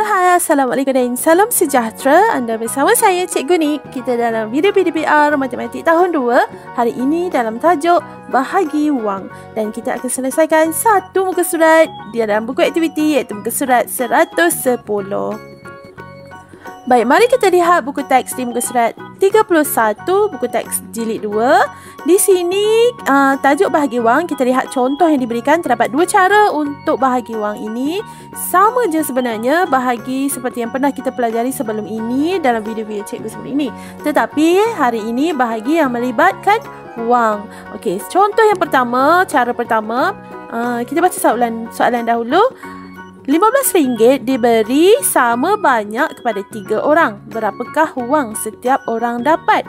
Hai, Assalamualaikum dan salam sejahtera. Anda bersama saya, Cikgu Nik. Kita dalam video PDPR Matematik tahun 2. Hari ini dalam tajuk bahagi wang. Dan kita akan selesaikan satu muka surat di dalam buku aktiviti, iaitu muka surat 110. Baik, mari kita lihat buku teks di muka surat 31, buku teks jilid 2. Di sini tajuk bahagi wang, kita lihat contoh yang diberikan. Terdapat dua cara untuk bahagi wang ini. Sama je sebenarnya bahagi seperti yang pernah kita pelajari sebelum ini dalam video-video cikgu sebelum ini. Tetapi hari ini bahagi yang melibatkan wang. Okey, contoh yang pertama, cara pertama, kita baca soalan dahulu. RM15 diberi sama banyak kepada 3 orang. Berapakah wang setiap orang dapat?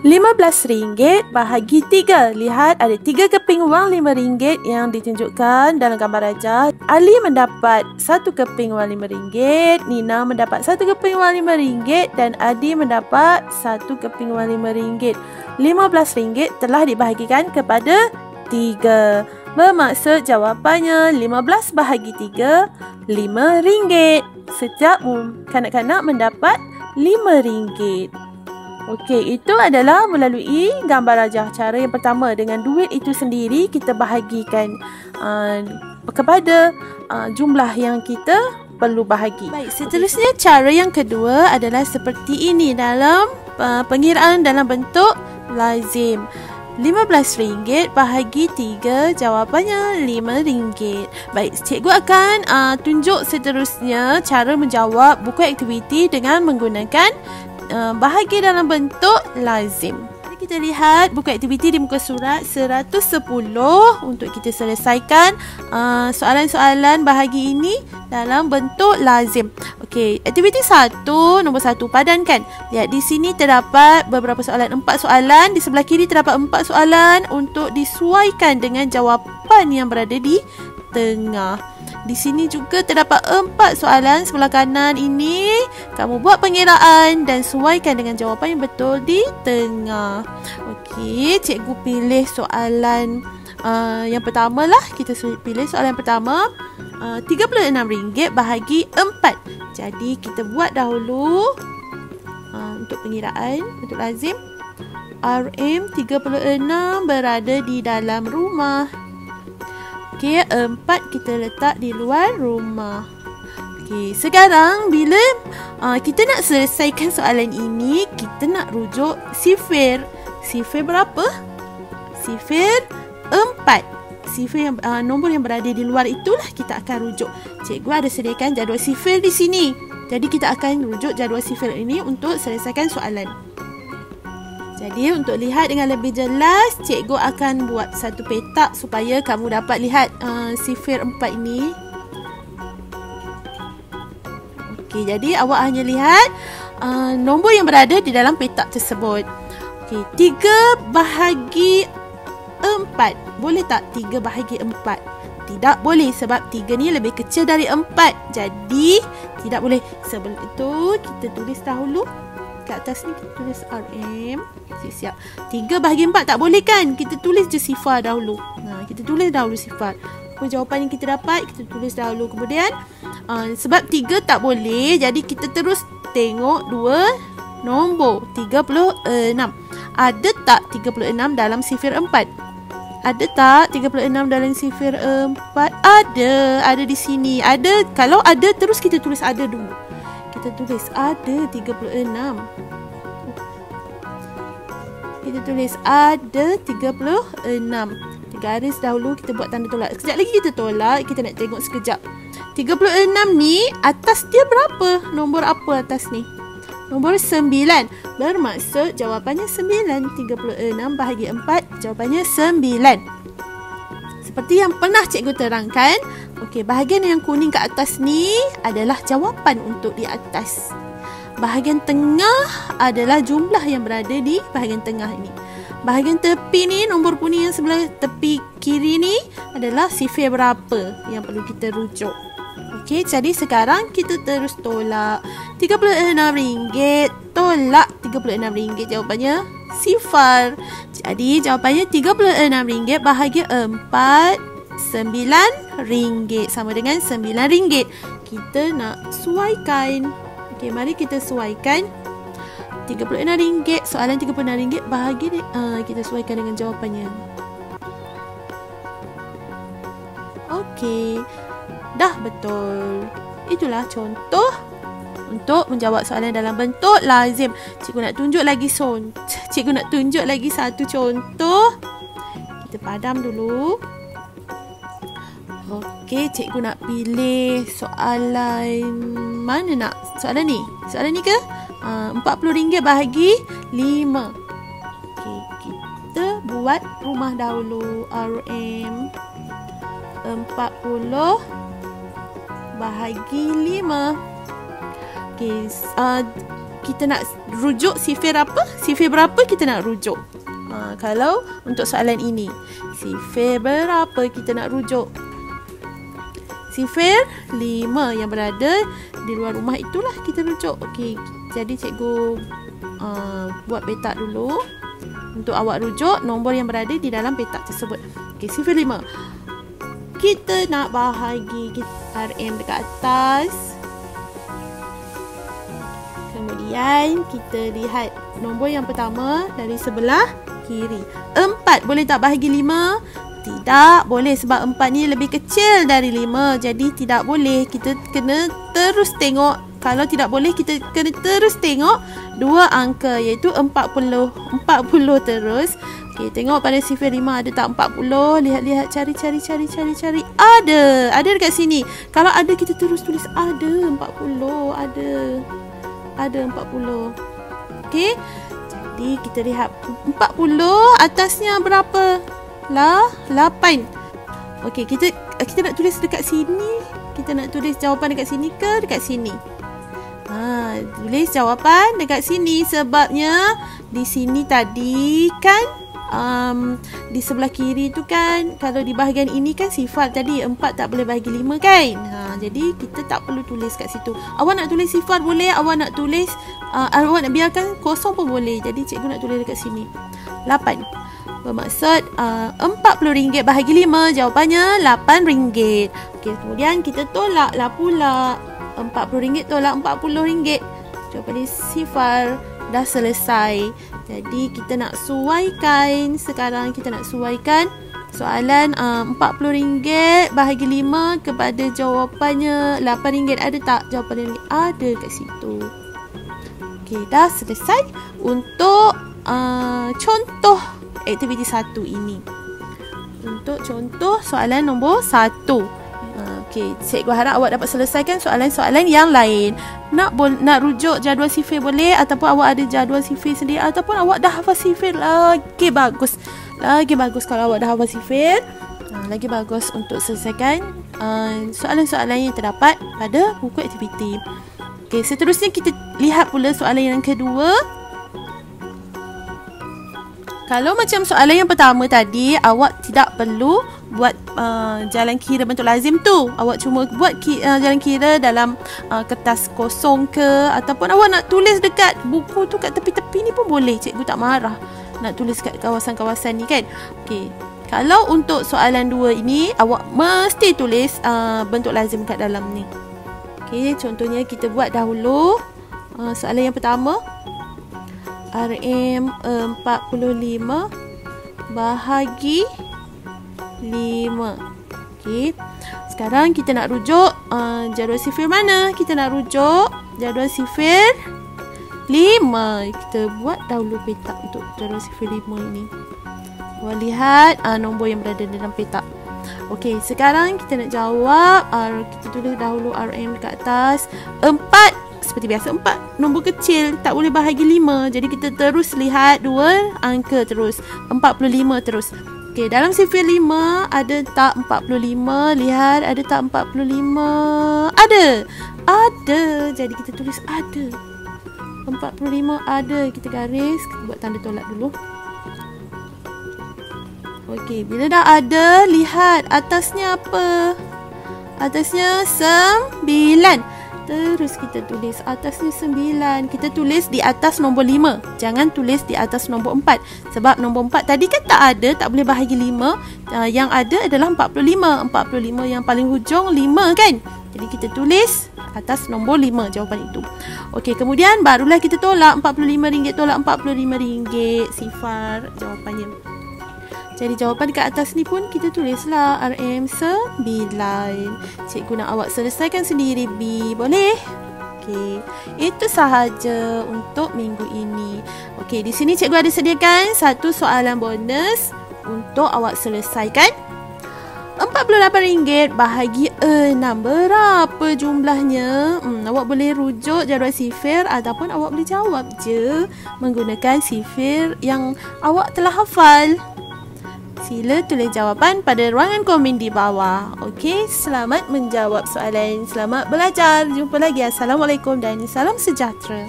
RM15 bahagi 3. Lihat ada 3 keping wang RM5 yang ditunjukkan dalam gambar rajah. Ali mendapat 1 keping wang RM5, Nina mendapat 1 keping wang RM5 dan Adi mendapat 1 keping wang RM5. RM15 telah dibahagikan kepada 3. Bermaksud jawapannya 15 bahagi 3, RM5. Setiap kanak-kanak mendapat RM5. Okey, itu adalah melalui gambar rajah. Cara yang pertama, dengan duit itu sendiri kita bahagikan kepada jumlah yang kita perlu bahagi. Baik, seterusnya cara yang kedua adalah seperti ini dalam pengiraan dalam bentuk lazim. RM15 bahagi 3, jawapannya RM5. Baik, cikgu akan tunjuk seterusnya cara menjawab buku aktiviti dengan menggunakan bahagi dalam bentuk lazim. Mari kita lihat buku aktiviti di muka surat 110 untuk kita selesaikan soalan-soalan bahagi ini dalam bentuk lazim. Okey, aktiviti 1, nombor 1, padankan. Lihat di sini terdapat beberapa soalan, 4 soalan. Di sebelah kiri terdapat 4 soalan untuk disuaikan dengan jawapan yang berada di tengah. Di sini juga terdapat 4 soalan sebelah kanan ini. Kamu buat pengiraan dan suaikan dengan jawapan yang betul di tengah. Okey, cikgu pilih soalan yang pertama lah. Kita pilih soalan yang pertama. RM36 bahagi 4. Jadi kita buat dahulu untuk pengiraan, untuk lazim. RM36 berada di dalam rumah. Okey, 4 kita letak di luar rumah. Okey, sekarang bila kita nak selesaikan soalan ini, kita nak rujuk sifir. Sifir berapa? Sifir 4. Sifir yang nombor yang berada di luar itulah kita akan rujuk. Cikgu ada sediakan jadual sifir di sini. Jadi kita akan rujuk jadual sifir ini untuk selesaikan soalan. Jadi untuk lihat dengan lebih jelas, cikgu akan buat satu petak supaya kamu dapat lihat sifir 4 ini. Okey, jadi awak hanya lihat nombor yang berada di dalam petak tersebut. Okey, 3 bahagi 4. Boleh tak 3 bahagi 4? Tidak boleh sebab 3 ni lebih kecil dari 4. Jadi tidak boleh. Sebelum itu kita tulis dahulu. Kat atas ni kita tulis RM. Siap. 3 bahagi 4 tak boleh kan? Kita tulis je sifar dahulu. Kita tulis dahulu sifar. Apa jawapan yang kita dapat, kita tulis dahulu. Kemudian sebab 3 tak boleh, jadi kita terus tengok 2 nombor. 36. Ada tak 36 dalam sifir 4? Ada tak 36 dalam sifir 4? Ada di sini. Ada. Kalau ada, terus kita tulis ada dulu. Kita tulis ada 36. Kita tulis ada 36. Garis dahulu, kita buat tanda tolak. Sekejap lagi kita tolak. Kita nak tengok sekejap. 36 ni, atas dia berapa? Nombor apa atas ni? Nombor 9. Bermaksud jawapannya 9. 36 bahagi 4, jawapannya 9. Seperti yang pernah cikgu terangkan. Okey, bahagian yang kuning kat atas ni adalah jawapan untuk di atas. Bahagian tengah adalah jumlah yang berada di bahagian tengah ini. Bahagian tepi ni, nombor kuning yang sebelah tepi kiri ni adalah sifir berapa yang perlu kita rujuk. Okey, jadi sekarang kita terus tolak. RM36 tolak RM36, jawapannya sifar. Jadi jawapannya RM36 bahagia 4 RM9 sama dengan RM9. Kita nak suaikan. Okey, mari kita suaikan. RM36, soalan RM36 bahagi kita suaikan dengan jawapannya. Okey, dah betul. Itulah contoh untuk menjawab soalan dalam bentuk lazim. Cikgu nak tunjuk lagi satu contoh. Kita padam dulu. Okey, cikgu nak pilih soalan mana nak? Soalan ni? Soalan ni ke? RM40 bahagi 5. Okey, kita buat rumah dahulu. RM 40 bahagi 5. Okey, kita nak rujuk sifir apa? Sifir berapa kita nak rujuk? Kalau untuk soalan ini, sifir berapa kita nak rujuk? Sifir 5 yang berada di luar rumah itulah kita rujuk. Okey, jadi cikgu buat petak dulu. Untuk awak rujuk nombor yang berada di dalam petak tersebut. Okey, sifir 5. Kita nak bahagi RM dekat atas. Kemudian kita lihat nombor yang pertama dari sebelah kiri. 4 boleh tak bahagi 5? Tidak boleh sebab 4 ni lebih kecil dari 5. Jadi tidak boleh. Kita kena terus tengok. Kalau tidak boleh kita kena terus tengok dua angka iaitu 40. 40 terus. Okey, tengok pada sifir 5 ada tak 40? Lihat-lihat, cari. Ada dekat sini. Kalau ada kita terus tulis ada 40, ada 40. Okey. Jadi kita lihat 40 atasnya berapa? 8. Okey, kita nak tulis dekat sini. Kita nak tulis jawapan dekat sini ke dekat sini? Tulis jawapan dekat sini sebabnya di sini tadi kan di sebelah kiri tu kan, kalau di bahagian ini kan sifar tadi 4 tak boleh bahagi 5 kan. Jadi kita tak perlu tulis kat situ. Awak nak tulis sifar boleh, awak nak tulis awak nak biarkan kosong pun boleh. Jadi cikgu nak tulis dekat sini 8. Bermaksud RM40 bahagi 5, jawapannya RM8. Okey, kemudian kita tolaklah pula. RM40 tolak RM40. Jawapannya sifar. Dah selesai. Jadi kita nak suaikan. Sekarang kita nak suaikan soalan RM40 bahagi 5 kepada jawapannya RM8. Ada tak jawapannya? Ada kat situ. Okey, dah selesai untuk contoh aktiviti 1 ini. Untuk contoh soalan nombor 1. Okey, cikgu harap awak dapat selesaikan soalan-soalan yang lain. Nak rujuk jadual sifir boleh, ataupun awak ada jadual sifir sendiri, ataupun awak dah hafal sifir, lagi bagus. Lagi bagus kalau awak dah hafal sifir. Lagi bagus untuk selesaikan soalan-soalan yang terdapat pada buku aktiviti. Okey, seterusnya kita lihat pula soalan yang kedua. Kalau macam soalan yang pertama tadi, awak tidak perlu buat jalan kira bentuk lazim tu. Awak cuma buat jalan kira dalam kertas kosong ke, ataupun awak nak tulis dekat buku tu kat tepi-tepi ni pun boleh. Cikgu tak marah nak tulis kat kawasan-kawasan ni kan. Okey, kalau untuk soalan 2 ini, awak mesti tulis bentuk lazim kat dalam ni. Okey, contohnya kita buat dahulu soalan yang pertama. RM45 bahagi 5. Okey. Sekarang kita nak rujuk jadual sifir mana? Kita nak rujuk jadual sifir 5. Kita buat dahulu petak untuk jadual sifir 5 ini. Awak lihat nombor yang berada dalam petak. Okey, sekarang kita nak jawab. Kita tulis dahulu RM dekat atas. 4 seperti biasa, 4 nombor kecil, tak boleh bahagi 5. Jadi kita terus lihat dua angka terus, 45 terus. Okey, dalam sifir 5 ada tak 45? Lihat, ada tak 45? Ada. Jadi kita tulis ada. 45 ada. Kita garis, kita buat tanda tolak dulu. Okey, bila dah ada, lihat atasnya apa? Atasnya 9. Terus kita tulis atas ni 9. Kita tulis di atas nombor 5. Jangan tulis di atas nombor 4. Sebab nombor 4 tadi kan tak ada, tak boleh bahagi 5. Yang ada adalah 45. 45 yang paling hujung 5 kan? Jadi kita tulis atas nombor 5 jawapan itu. Okey, kemudian barulah kita tolak RM45 tolak RM45. Sifar jawapannya. Jadi jawapan kat atas ni pun kita tulislah RM9. Cikgu nak awak selesaikan sendiri B. Boleh? Okey. Itu sahaja untuk minggu ini. Okey, di sini cikgu ada sediakan satu soalan bonus untuk awak selesaikan. RM48 bahagi 6 berapa jumlahnya? Awak boleh rujuk jadual sifir ataupun awak boleh jawab je menggunakan sifir yang awak telah hafal. Sila tulis jawapan pada ruangan komen di bawah. Okey, selamat menjawab soalan. Selamat belajar. Jumpa lagi. Assalamualaikum dan salam sejahtera.